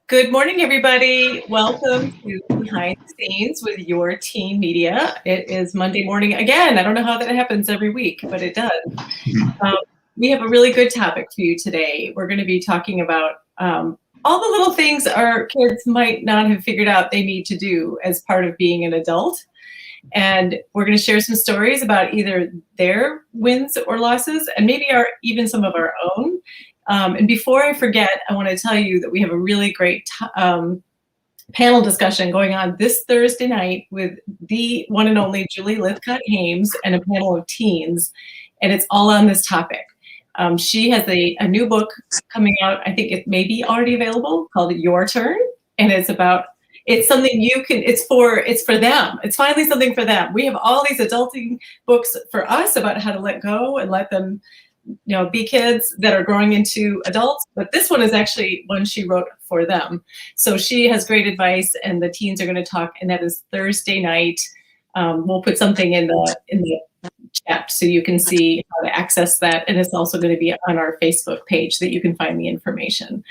Good morning, everybody. Welcome to Behind the Scenes with your teen media. It is Monday morning again. I don't know how that happens every week, but it does. Um, we have a really good topic for you today. We're going to be talking about all the little things our kids might not have figured out they need to do as part of being an adult. And we're going to share some stories about either their wins or losses, and maybe even some of our own. And before I forget, I want to tell you that we have a really great panel discussion going on this Thursday night with the one and only Julie Lithcott-Hames and a panel of teens, and it's all on this topic. She has a new book coming out. I think it may be already available, called Your Turn, and it's something it's for them. It's finally something for them. We have all these adulting books for us about how to let go and let them be kids that are growing into adults, but this one is actually one she wrote for them. So she has great advice, and the teens are going to talk, and that is Thursday night. We'll put something in the chat so you can see how to access that, and it's also going to be on our Facebook page that you can find the information.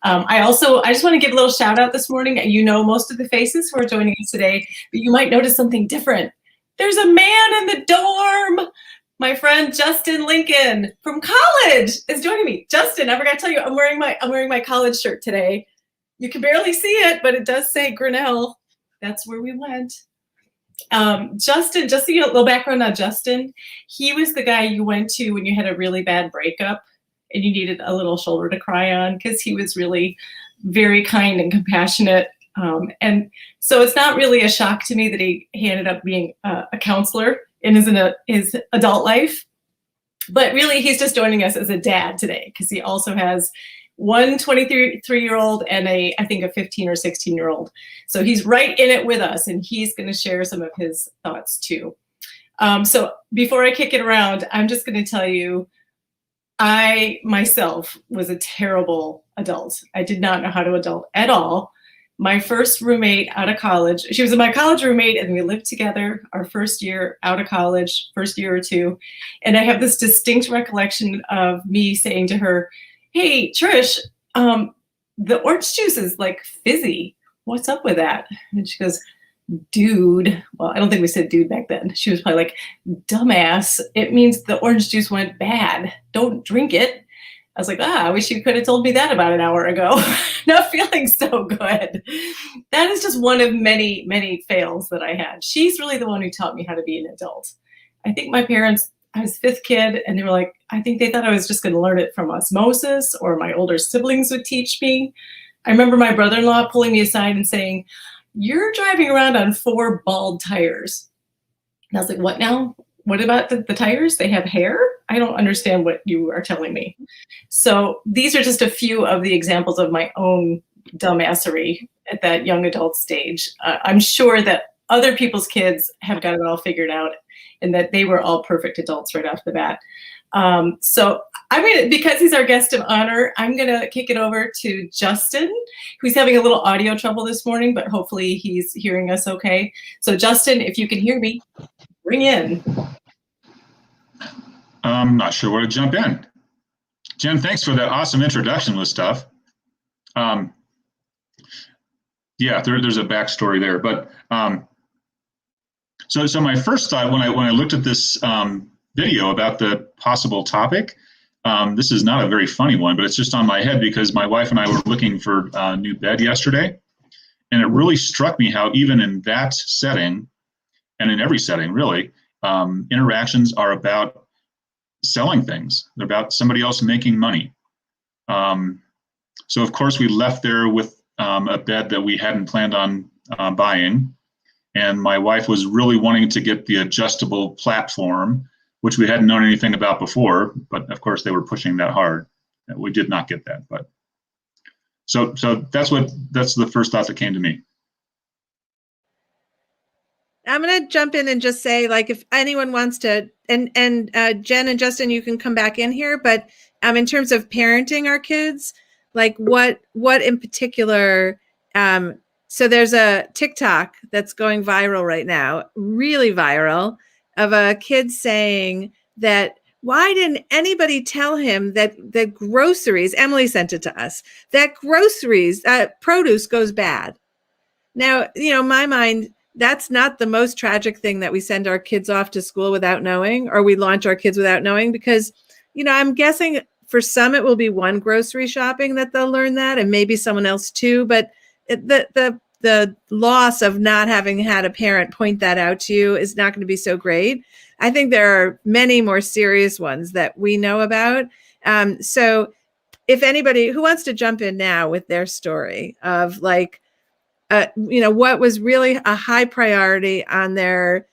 I just want to give a little shout out this morning. You know most of the faces who are joining us today, but you might notice something different. There's a man in the dorm. My friend Justin Lincoln from college is joining me. Justin, I forgot to tell you, I'm wearing my college shirt today. You can barely see it, but it does say Grinnell. That's where we went. Justin, just so you know, a little background on Justin. He was the guy you went to when you had a really bad breakup and you needed a little shoulder to cry on, because he was really very kind and compassionate. And so it's not really a shock to me that he ended up being a counselor in his adult life, but really he's just joining us as a dad today, because he also has one 23-year-old and I think a 15 or 16-year-old. So he's right in it with us, and he's going to share some of his thoughts too. So before I kick it around, I'm just going to tell you, I myself was a terrible adult. I did not know how to adult at all. My first roommate out of college, she was my college roommate, and we lived together our first year out of college, first year or two. And I have this distinct recollection of me saying to her, "Hey, Trish, the orange juice is like fizzy. What's up with that?" And she goes, "Dude," well, I don't think we said dude back then. She was probably like, "Dumbass, it means the orange juice went bad. Don't drink it." I was like, I wish you could have told me that about an hour ago. Not feeling so good. That is just one of many, many fails that I had. She's really the one who taught me how to be an adult. I think my parents, I was fifth kid, and they were like, I think they thought I was just going to learn it from osmosis, or my older siblings would teach me. I remember my brother-in-law pulling me aside and saying, "You're driving around on 4 bald tires." And I was like, "What now? What about the tires? They have hair? I don't understand what you are telling me." So these are just a few of the examples of my own dumbassery at that young adult stage. I'm sure that other people's kids have got it all figured out, and that they were all perfect adults right off the bat. So because he's our guest of honor, I'm gonna kick it over to Justin, who's having a little audio trouble this morning, but hopefully he's hearing us okay. So Justin, if you can hear me, bring in. I'm not sure where to jump in. Jen, thanks for that awesome introduction with stuff. Yeah, there's a backstory there, but so my first thought when I looked at this video about the possible topic, this is not a very funny one, but it's just on my head because my wife and I were looking for a new bed yesterday, and it really struck me how even in that setting, and in every setting really, interactions are about selling things. They're about somebody else making money. So of course we left there with a bed that we hadn't planned on buying. And my wife was really wanting to get the adjustable platform, which we hadn't known anything about before, but of course they were pushing that hard. We did not get that, but so that's the first thought that came to me. I'm going to jump in and just say, like, if anyone wants to, and Jen and Justin, you can come back in here, but in terms of parenting our kids, like what in particular, so there's a TikTok that's going viral right now, really viral, of a kid saying that why didn't anybody tell him that the groceries, Emily sent it to us, that groceries, produce goes bad? Now, my mind, that's not the most tragic thing that we send our kids off to school without knowing, or we launch our kids without knowing, because, I'm guessing for some it will be one grocery shopping that they'll learn that, and maybe someone else too. But the loss of not having had a parent point that out to you is not going to be so great. I think there are many more serious ones that we know about. So if anybody who wants to jump in now with their story of what was really a high priority on their,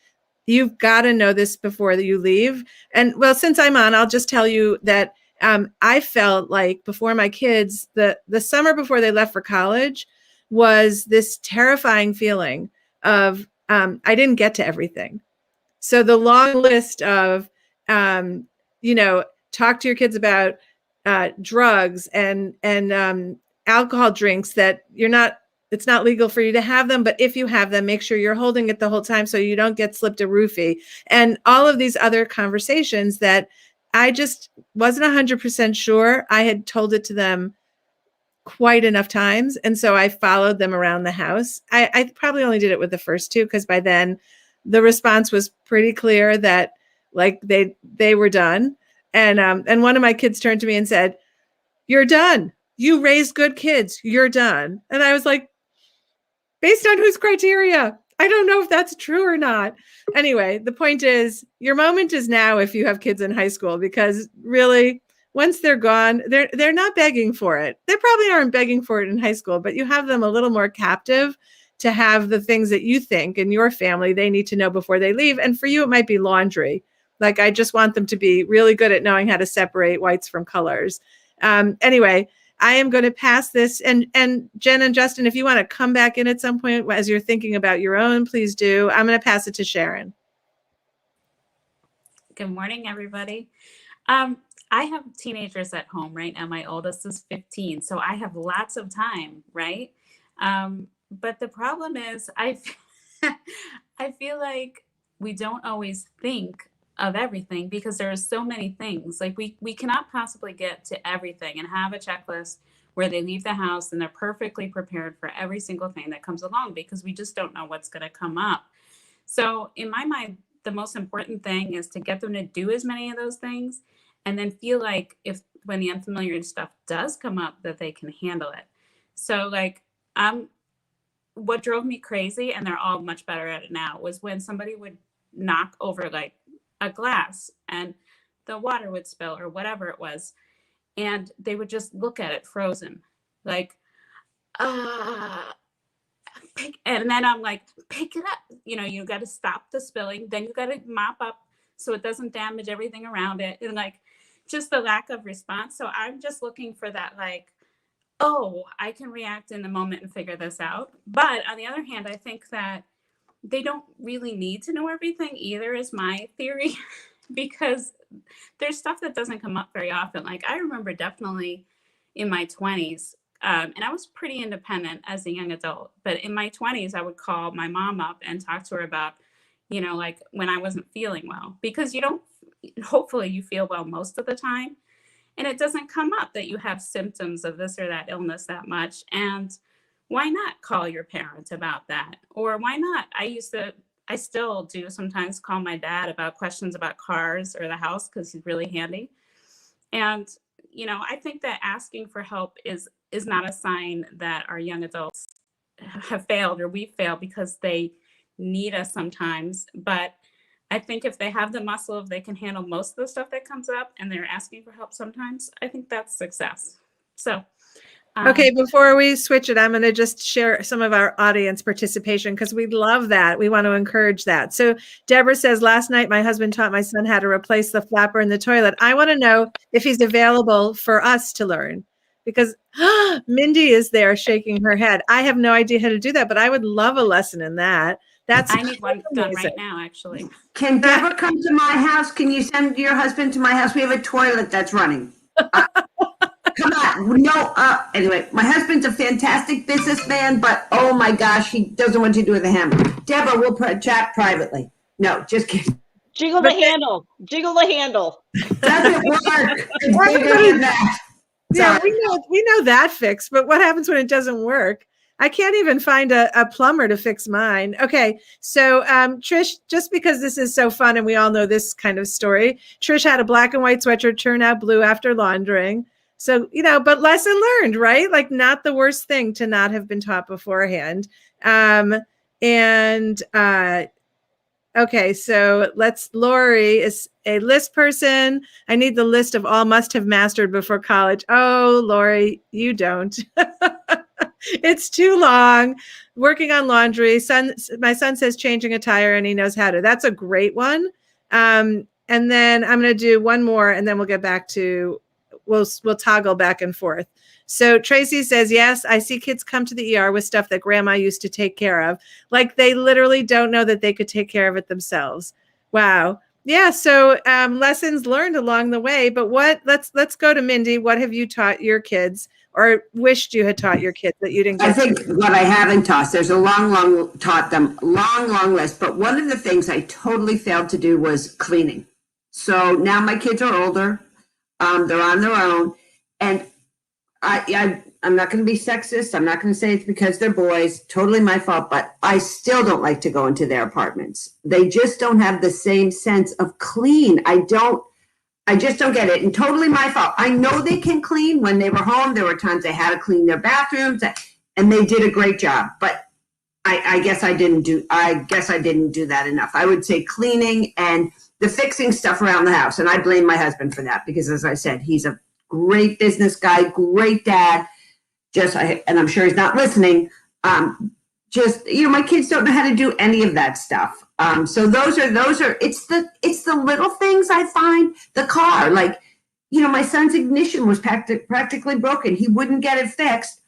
you've got to know this before you leave. And well, since I'm on, I'll just tell you that I felt like before my kids, the summer before they left for college was this terrifying feeling of I didn't get to everything. So the long list of, talk to your kids about drugs and alcohol drinks that it's not legal for you to have them, but if you have them, make sure you're holding it the whole time so you don't get slipped a roofie, and all of these other conversations that I just wasn't 100% sure I had told it to them quite enough times. And so I followed them around the house. I probably only did it with the first two, because by then the response was pretty clear that they were done. And one of my kids turned to me and said, "You're done. You raised good kids. You're done." And I was like, based on whose criteria? I don't know if that's true or not. Anyway, the point is, your moment is now if you have kids in high school, because really, once they're gone, they're not begging for it. They probably aren't begging for it in high school, but you have them a little more captive to have the things that you think in your family they need to know before they leave. And for you, it might be laundry. Like, I just want them to be really good at knowing how to separate whites from colors. Anyway, I am going to pass this. And Jen and Justin, if you want to come back in at some point as you're thinking about your own, please do. I'm going to pass it to Sharon. Good morning, everybody. I have teenagers at home right now. My oldest is 15, so I have lots of time, right? But the problem is I feel like we don't always think of everything, because there are so many things. Like we cannot possibly get to everything and have a checklist where they leave the house and they're perfectly prepared for every single thing that comes along, because we just don't know what's going to come up. So in my mind, the most important thing is to get them to do as many of those things, and then feel like when the unfamiliar stuff does come up, that they can handle it. So what drove me crazy, and they're all much better at it now, was when somebody would knock over like a glass and the water would spill or whatever it was, and they would just look at it frozen, like, and then I'm like, pick it up. You got to stop the spilling. Then you got to mop up so it doesn't damage everything around it. And just the lack of response. So I'm just looking for that, oh, I can react in the moment and figure this out. But on the other hand, I think that they don't really need to know everything either, is my theory, because there's stuff that doesn't come up very often. Like, I remember definitely in my 20s, and I was pretty independent as a young adult, but in my 20s, I would call my mom up and talk to her about, when I wasn't feeling well, because hopefully you feel well most of the time. And it doesn't come up that you have symptoms of this or that illness that much. And why not call your parent about that? Or why not? I still do sometimes call my dad about questions about cars or the house, because he's really handy. And, I think that asking for help is not a sign that our young adults have failed or we failed, because they need us sometimes. But I think if they have the muscle, if they can handle most of the stuff that comes up and they're asking for help sometimes, I think that's success. So. Okay, before we switch it, I'm going to just share some of our audience participation, because we love that. We want to encourage that. So Deborah says, last night, my husband taught my son how to replace the flapper in the toilet. I want to know if he's available for us to learn, because Mindy is there shaking her head. I have no idea how to do that, but I would love a lesson in that. I need one done right now, actually. Can Deborah come to my house? Can you send your husband to my house? We have a toilet that's running. Come on. No. Anyway, my husband's a fantastic businessman, but oh my gosh, he doesn't want to do with a hammer. Deborah, we'll chat privately. No, just kidding. Jiggle the handle. Jiggle the handle. Doesn't work. It's bigger than that. Yeah, Sorry. we know that fix, but what happens when it doesn't work? I can't even find a plumber to fix mine. Okay, so Trish, just because this is so fun and we all know this kind of story, Trish had a black and white sweatshirt turn out blue after laundering. So, but lesson learned, right? Like not the worst thing to not have been taught beforehand. Okay, so Lori is a list person. I need the list of all must have mastered before college. Oh, Lori, you don't. It's too long. Working on laundry. My son says changing a tire and he knows how to. That's a great one. And then I'm going to do one more and then we'll get back to, we'll toggle back and forth. So Tracy says, yes, I see kids come to the ER with stuff that grandma used to take care of. Like they literally don't know that they could take care of it themselves. Wow. Yeah. So lessons learned along the way, but let's go to Mindy. What have you taught your kids or wished you had taught your kids that you didn't get? I think what I haven't taught, there's a long list, but one of the things I totally failed to do was cleaning. So now my kids are older. They're on their own. And I'm not going to be sexist. I'm not going to say it's because they're boys. Totally my fault. But I still don't like to go into their apartments. They just don't have the same sense of clean. I just don't get it. And totally my fault. I know they can clean. When they were home, there were times they had to clean their bathrooms, and they did a great job. But I guess I didn't do that enough. I would say cleaning and the fixing stuff around the house. And I blame my husband for that because, as I said, he's a great business guy, great dad. And I'm sure he's not listening. My kids don't know how to do any of that stuff. So those are, it's the little things I find. The car, my son's ignition was practically broken. He wouldn't get it fixed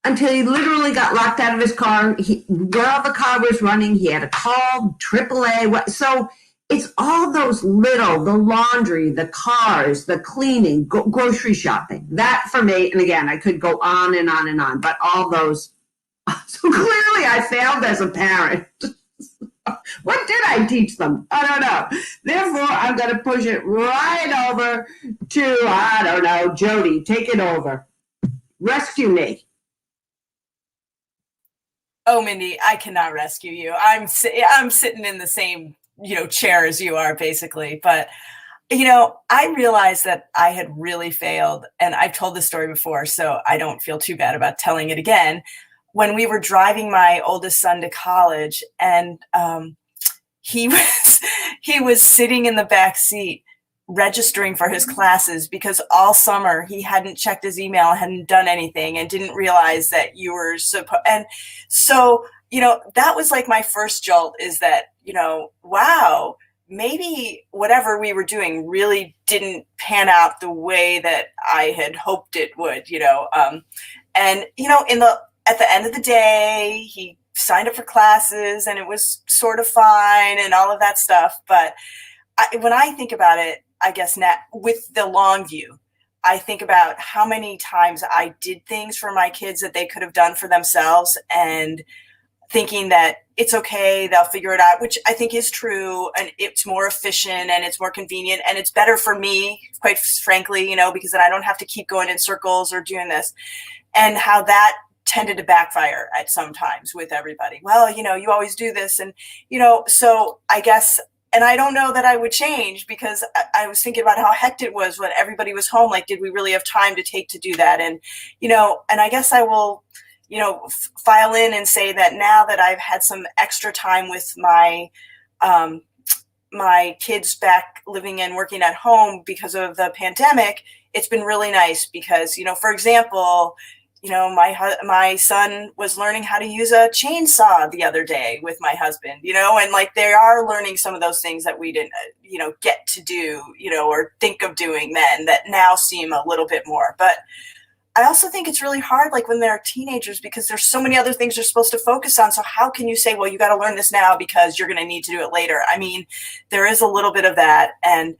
until he literally got locked out of his car. While the car was running, he had to call AAA. So it's all those the laundry, the cars, the cleaning, grocery shopping. That for me, and again, I could go on and on and on, but all those. So clearly I failed as a parent. What did I teach them? I don't know. Therefore, I'm going to push it right over to, Jody, take it over. Rescue me. Oh, Mindy, I cannot rescue you. I'm sitting in the same chair as you are, basically. But, I realized that I had really failed, and I've told this story before, so I don't feel too bad about telling it again. When we were driving my oldest son to college, and he was sitting in the back seat registering for his classes because all summer he hadn't checked his email, hadn't done anything, and didn't realize that you were supposed. And so, that was like my first jolt, is that, wow, maybe whatever we were doing really didn't pan out the way that I had hoped it would, at the end of the day, he signed up for classes and it was sort of fine and all of that stuff. But when I think about it, I guess now with the long view, I think about how many times I did things for my kids that they could have done for themselves, and thinking that it's okay, they'll figure it out, which I think is true, and it's more efficient and it's more convenient and it's better for me, quite frankly, because then I don't have to keep going in circles or doing this, and how that tended to backfire at some times with everybody. Well, you always do this, and so I guess. And I don't know that I would change, because I was thinking about how hectic it was when everybody was home. Like, did we really have time to take to do that? And, and I guess I will, file in and say that now that I've had some extra time with my, my kids back living and working at home because of the pandemic, it's been really nice because, for example, my son was learning how to use a chainsaw the other day with my husband, and they are learning some of those things that we didn't, get to do, or think of doing then, that now seem a little bit more. But I also think it's really hard, when they're teenagers, because there's so many other things they're supposed to focus on. So how can you say, well, you got to learn this now because you're going to need to do it later? I mean, there is a little bit of that. And,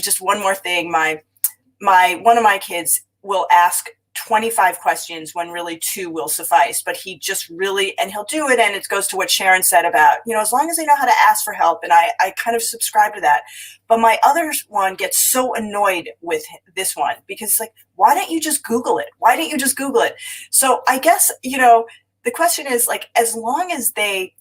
just one more thing, one of my kids will ask 25 questions when really 2 will suffice. But he just really, and he'll do it. And it goes to what Sharon said about, as long as they know how to ask for help. And I kind of subscribe to that. But my other one gets so annoyed with this one because it's like, why don't you just Google it? Why don't you just Google it? So I guess, the question is like, as long as they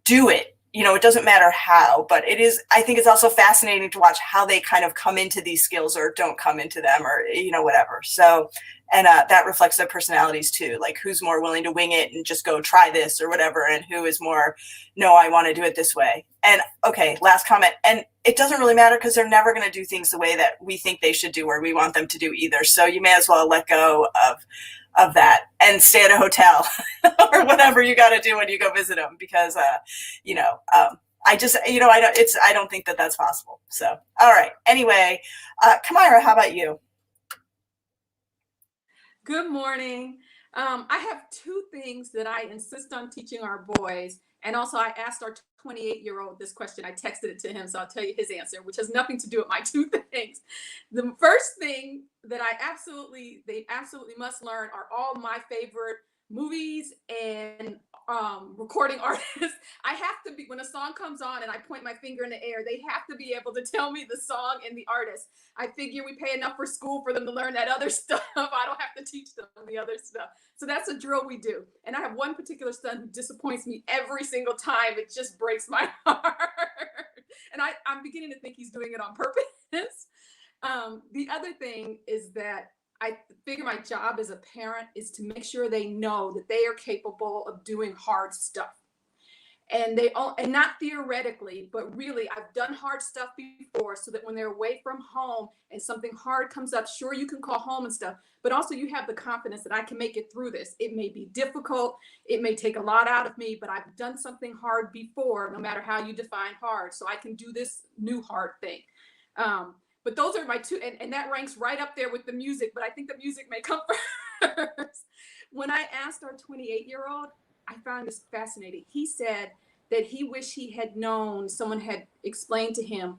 do it, it doesn't matter how, but I think it's also fascinating to watch how they kind of come into these skills or don't come into them or, whatever. So, and that reflects their personalities too, like who's more willing to wing it and just go try this or whatever. And who is more, no, I want to do it this way. And okay, last comment. And it doesn't really matter because they're never going to do things the way that we think they should do or we want them to do either. So you may as well let go of that and stay at a hotel or whatever you got to do when you go visit them because, I just, I don't think that that's possible. So, all right. Anyway, Kamira, how about you? Good morning. I have 2 things that I insist on teaching our boys. And also I asked our 28-year-old this question. I texted it to him, so I'll tell you his answer, which has nothing to do with my 2 things. The first thing that they absolutely must learn are all my favorite movies and recording artists. I have to be, when a song comes on and I point my finger in the air, they have to be able to tell me the song and the artist. I figure we pay enough for school for them to learn that other stuff. I don't have to teach them the other stuff. So that's a drill we do. And I have one particular son who disappoints me every single time. It just breaks my heart. And I'm beginning to think he's doing it on purpose. The other thing is that I figure my job as a parent is to make sure they know that they are capable of doing hard stuff. And and not theoretically, but really, I've done hard stuff before so that when they're away from home and something hard comes up, sure, you can call home and stuff, but also you have the confidence that I can make it through this. It may be difficult. It may take a lot out of me, but I've done something hard before, no matter how you define hard. So I can do this new hard thing. But those are my 2, and that ranks right up there with the music, but I think the music may come first. When I asked our 28-year-old, I found this fascinating. He said that he wished he had known, someone had explained to him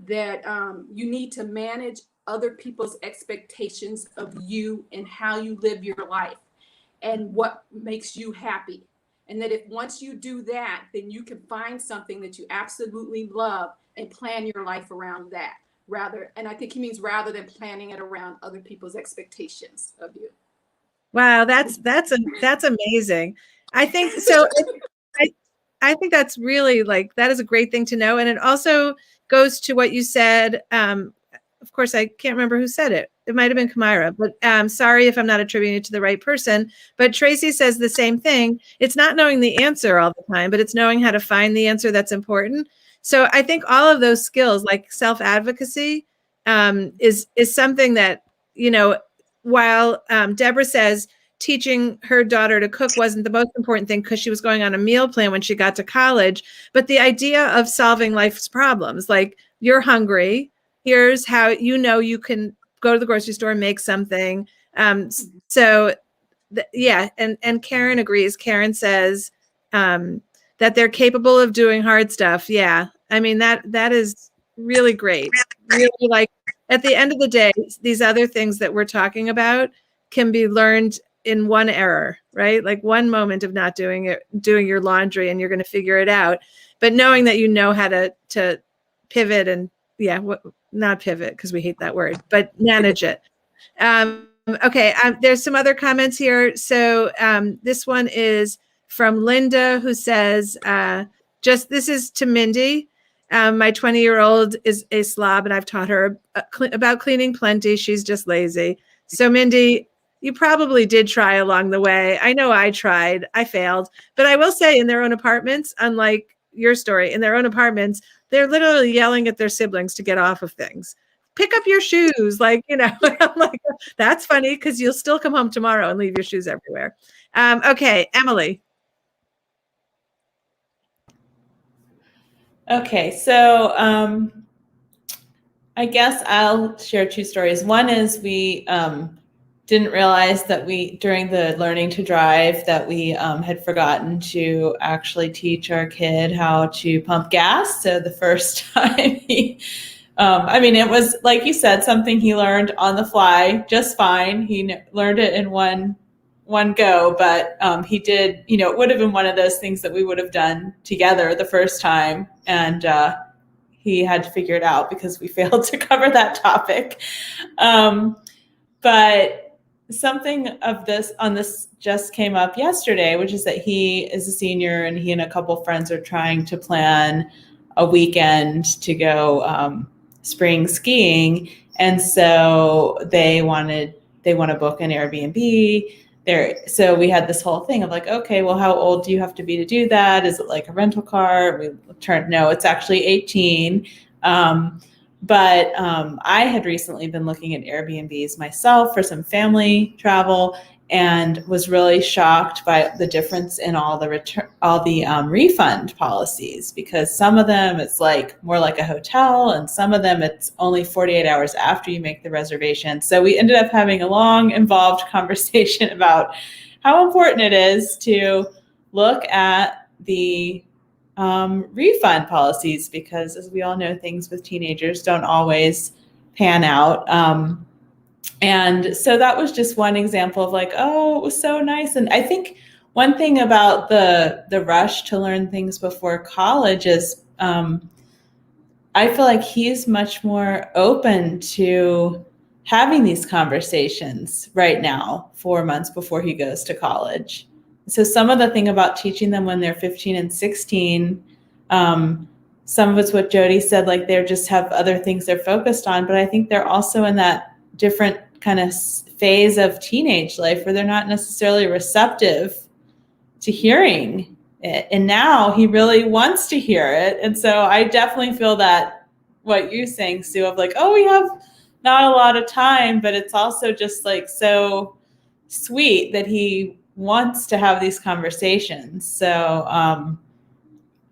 that you need to manage other people's expectations of you and how you live your life and what makes you happy. And that if once you do that, then you can find something that you absolutely love and plan your life around that. And I think he means rather than planning it around other people's expectations of you. Wow, that's amazing. I think so. I think that's really that is a great thing to know, and it also goes to what you said. Of course, I can't remember who said it. It might have been Kamira, but sorry if I'm not attributing it to the right person. But Tracy says the same thing. It's not knowing the answer all the time, but it's knowing how to find the answer that's important. So I think all of those skills, like self-advocacy, is something that, while Deborah says teaching her daughter to cook wasn't the most important thing because she was going on a meal plan when she got to college, but the idea of solving life's problems, like you're hungry, here's how you can go to the grocery store and make something. So and Karen agrees. Karen says that they're capable of doing hard stuff. Yeah. I mean, that is really great. Really, at the end of the day, these other things that we're talking about can be learned in one error, right? Like one moment of not doing your laundry and you're going to figure it out. But knowing that you know how to pivot and not pivot because we hate that word, but manage it. Okay. There's some other comments here. So this one is from Linda, who says, this is to Mindy. My 20-year-old is a slob and I've taught her about cleaning plenty. She's just lazy. So Mindy, you probably did try along the way. I know I tried. I failed. But I will say in their own apartments, unlike your story, in their own apartments, they're literally yelling at their siblings to get off of things. Pick up your shoes. I'm like, that's funny because you'll still come home tomorrow and leave your shoes everywhere. Okay, Emily. Okay, so I guess I'll share 2 stories. One is we didn't realize that during the learning to drive, that we had forgotten to actually teach our kid how to pump gas. So the first time he I mean, it was, like you said, something he learned on the fly just fine. He learned it in one go, but he did, it would have been one of those things that we would have done together the first time. And he had to figure it out because we failed to cover that topic. But something of this on this just came up yesterday, which is that he is a senior and he and a couple friends are trying to plan a weekend to go spring skiing. And so they want to book an Airbnb there. So we had this whole thing of like, okay, well, how old do you have to be to do that? Is it like a rental car? We turned, no, it's actually 18. But I had recently been looking at Airbnbs myself for some family travel and was really shocked by the difference in all the refund policies, because some of them it's like more like a hotel and some of them it's only 48 hours after you make the reservation. So we ended up having a long, involved conversation about how important it is to look at the refund policies, because as we all know, things with teenagers don't always pan out. And so that was just one example of like, oh, it was so nice. And I think one thing about the rush to learn things before college is I feel like he's much more open to having these conversations right now, 4 months before he goes to college. So some of the thing about teaching them when they're 15 and 16, some of it's what Jody said, like they just have other things they're focused on, but I think they're also in that different kind of phase of teenage life where they're not necessarily receptive to hearing it. And now he really wants to hear it. And so I definitely feel that what you're saying, Sue, of like, oh, we have not a lot of time, but it's also just like so sweet that he wants to have these conversations. So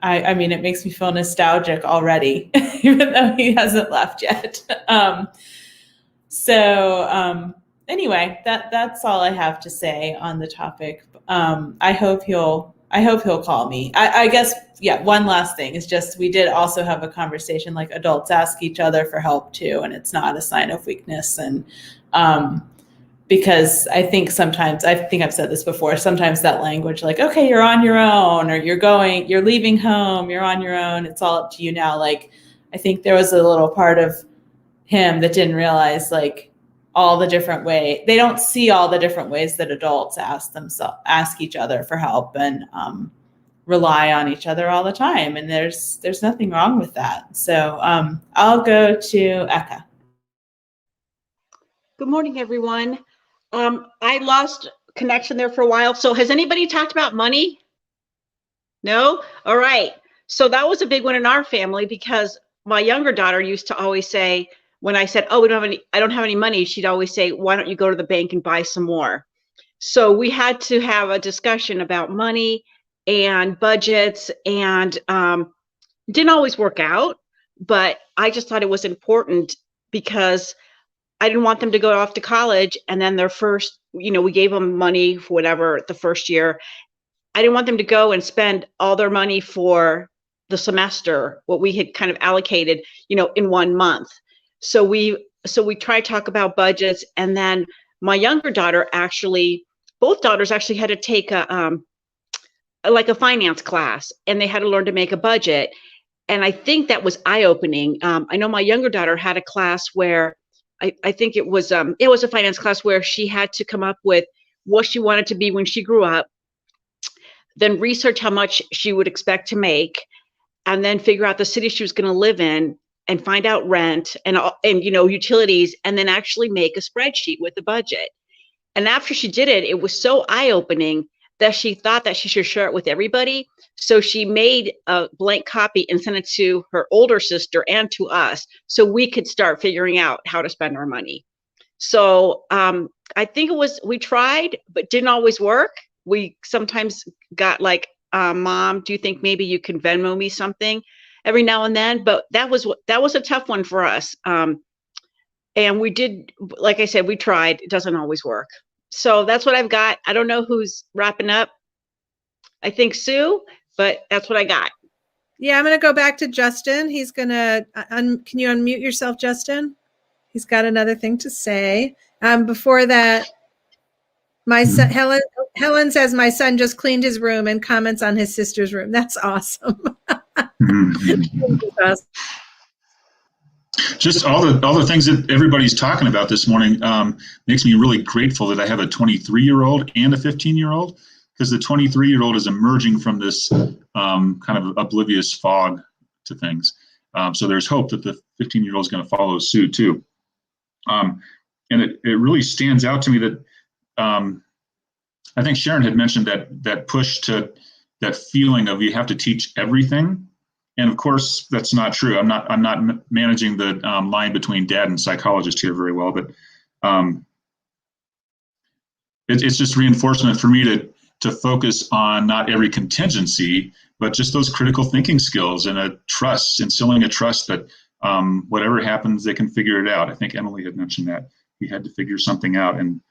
I mean, it makes me feel nostalgic already, even though he hasn't left yet. Anyway, that's all I have to say on the topic. I hope he'll call me. I guess, yeah, one last thing is just, we did also have a conversation, like adults ask each other for help too, and it's not a sign of weakness. And because I think sometimes, I think I've said this before, sometimes that language like, okay, you're on your own, or you're leaving home, you're on your own, it's all up to you now. Like, I think there was a little part of him that didn't realize like all the different ways, they don't see all the different ways that adults ask each other for help and rely on each other all the time. And there's nothing wrong with that. So I'll go to Eka. Good morning, everyone. I lost connection there for a while. So has anybody talked about money? No? All right. So that was a big one in our family, because my younger daughter used to always say, when I said, oh, I don't have any money, she'd always say, why don't you go to the bank and buy some more? So we had to have a discussion about money and budgets, and it didn't always work out, but I just thought it was important because I didn't want them to go off to college and then their first, we gave them money for whatever the first year. I didn't want them to go and spend all their money for the semester, what we had kind of allocated, in 1 month. So we tried to talk about budgets, and then my younger daughter both daughters actually had to take a finance class, and they had to learn to make a budget. And I think that was eye-opening. I know my younger daughter had a class where I think it was a finance class where she had to come up with what she wanted to be when she grew up, then research how much she would expect to make, and then figure out the city she was going to live in, and find out rent and utilities, and then actually make a spreadsheet with the budget. And after she did it, it was so eye-opening that she thought that she should share it with everybody. So she made a blank copy and sent it to her older sister and to us, so we could start figuring out how to spend our money. So I think we tried, but didn't always work. We sometimes got like, Mom, do you think maybe you can Venmo me something every now and then? But that was a tough one for us. And we did, like I said, we tried. It doesn't always work. So that's what I've got. I don't know who's wrapping up. I think Sue, but that's what I got. Yeah, I'm going to go back to Justin. He's going to, can you unmute yourself, Justin? He's got another thing to say. Before that, my son, Helen says my son just cleaned his room and comments on his sister's room. That's awesome. Just all the things that everybody's talking about this morning makes me really grateful that I have a 23-year-old and a 15-year-old, because the 23-year-old is emerging from this kind of oblivious fog to things. So there's hope that the 15-year-old is going to follow suit too. And it really stands out to me that I think Sharon had mentioned that push to that feeling of you have to teach everything. And of course, that's not true. I'm not managing the line between dad and psychologist here very well, but it's just reinforcement for me to focus on not every contingency, but just those critical thinking skills and a trust, instilling a trust that whatever happens, they can figure it out. I think Emily had mentioned that we had to figure something out. And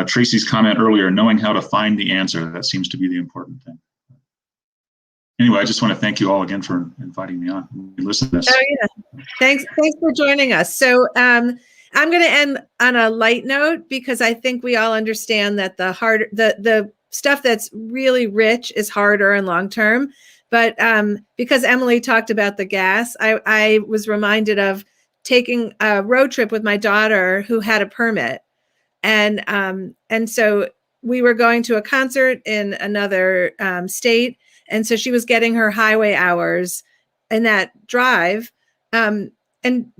Tracy's comment earlier, knowing how to find the answer, that seems to be the important thing. Anyway, I just want to thank you all again for inviting me on. Listen to this. Oh yeah, thanks for joining us. So I'm going to end on a light note, because I think we all understand that the stuff that's really rich is harder and long term. But because Emily talked about the gas, I was reminded of taking a road trip with my daughter who had a permit, and so we were going to a concert in another state. And so she was getting her highway hours in that drive, and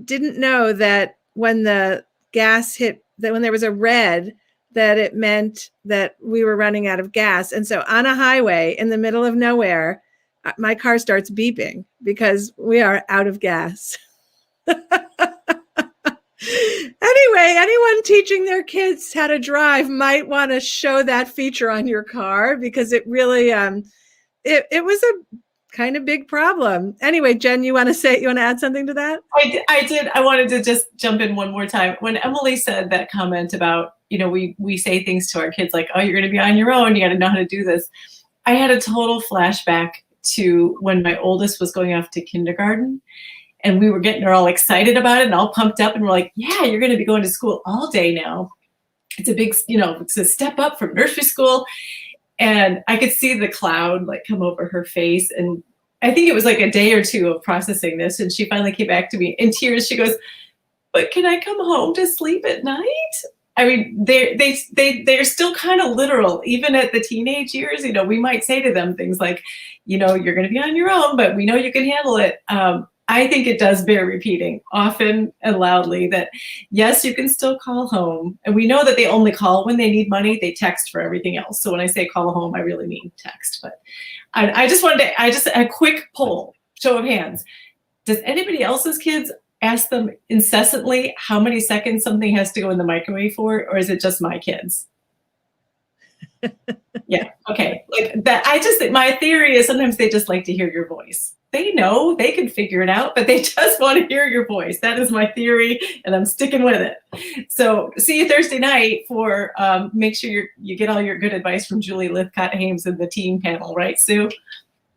didn't know that when the gas hit, that when there was a red, that it meant that we were running out of gas. And so on a highway in the middle of nowhere, my car starts beeping because we are out of gas. Anyway, anyone teaching their kids how to drive might want to show that feature on your car, because it really, it was a kind of big problem. Anyway, Jen, you want to add something to that? I did. I wanted to just jump in one more time. When Emily said that comment about, we say things to our kids like, oh, you're going to be on your own. You got to know how to do this. I had a total flashback to when my oldest was going off to kindergarten, and we were getting her all excited about it and all pumped up. And we're like, yeah, you're going to be going to school all day now. It's a big, it's a step up from nursery school. And I could see the cloud like come over her face. And I think it was like a day or two of processing this. And she finally came back to me in tears. She goes, but can I come home to sleep at night? I mean, they're still kind of literal, even at the teenage years. We might say to them things like, you're going to be on your own, but we know you can handle it. I think it does bear repeating often and loudly that, yes, you can still call home. And we know that they only call when they need money. They text for everything else. So when I say call home, I really mean text. But I just wanted to, a quick poll, show of hands. Does anybody else's kids ask them incessantly how many seconds something has to go in the microwave for? Or is it just my kids? Yeah, okay. Like that. I just, my theory is sometimes they just like to hear your voice. They know they can figure it out, but they just want to hear your voice. That is my theory, and I'm sticking with it. So see you Thursday night for make sure you get all your good advice from Julie Lithcott-Hames and the team panel, right, Sue?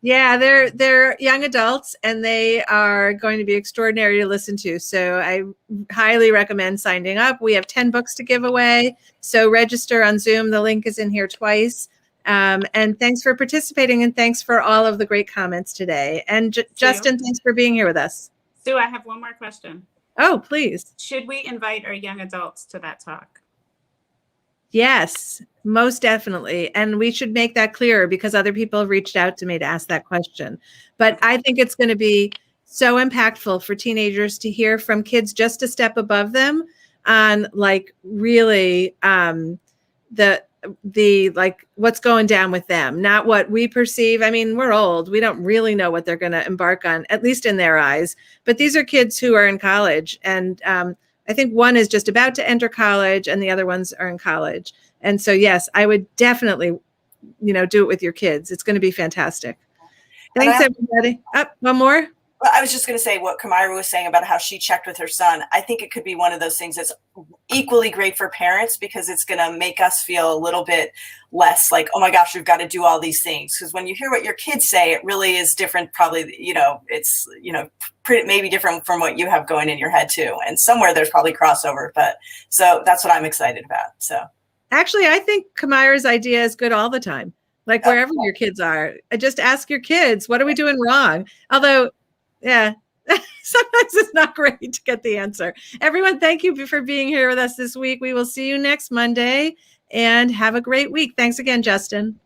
Yeah, they're young adults, and they are going to be extraordinary to listen to. So I highly recommend signing up. We have 10 books to give away. So register on Zoom. The link is in here twice. And thanks for participating, and thanks for all of the great comments today. And Justin, thanks for being here with us. Sue, I have one more question. Oh, please. Should we invite our young adults to that talk? Yes, most definitely. And we should make that clearer, because other people have reached out to me to ask that question. But I think it's going to be so impactful for teenagers to hear from kids just a step above them on like really the like what's going down with them, not what we perceive. I mean, we're old. We don't really know what they're going to embark on, at least in their eyes. But these are kids who are in college. And I think one is just about to enter college and the other ones are in college. And so, yes, I would definitely, do it with your kids. It's going to be fantastic. Thanks, everybody. One more. Well, I was just going to say what Kamira was saying about how she checked with her son. I think it could be one of those things that's equally great for parents because it's going to make us feel a little bit less like, oh my gosh, we've got to do all these things. Because when you hear what your kids say, it really is different. Probably, it's, maybe different from what you have going in your head too. And somewhere there's probably crossover, but so that's what I'm excited about. So actually, I think Kamira's idea is good all the time. Like wherever your kids are, just ask your kids, what are we doing wrong? Although, yeah, sometimes it's not great to get the answer. Everyone, thank you for being here with us this week. We will see you next Monday and have a great week. Thanks again, Justin.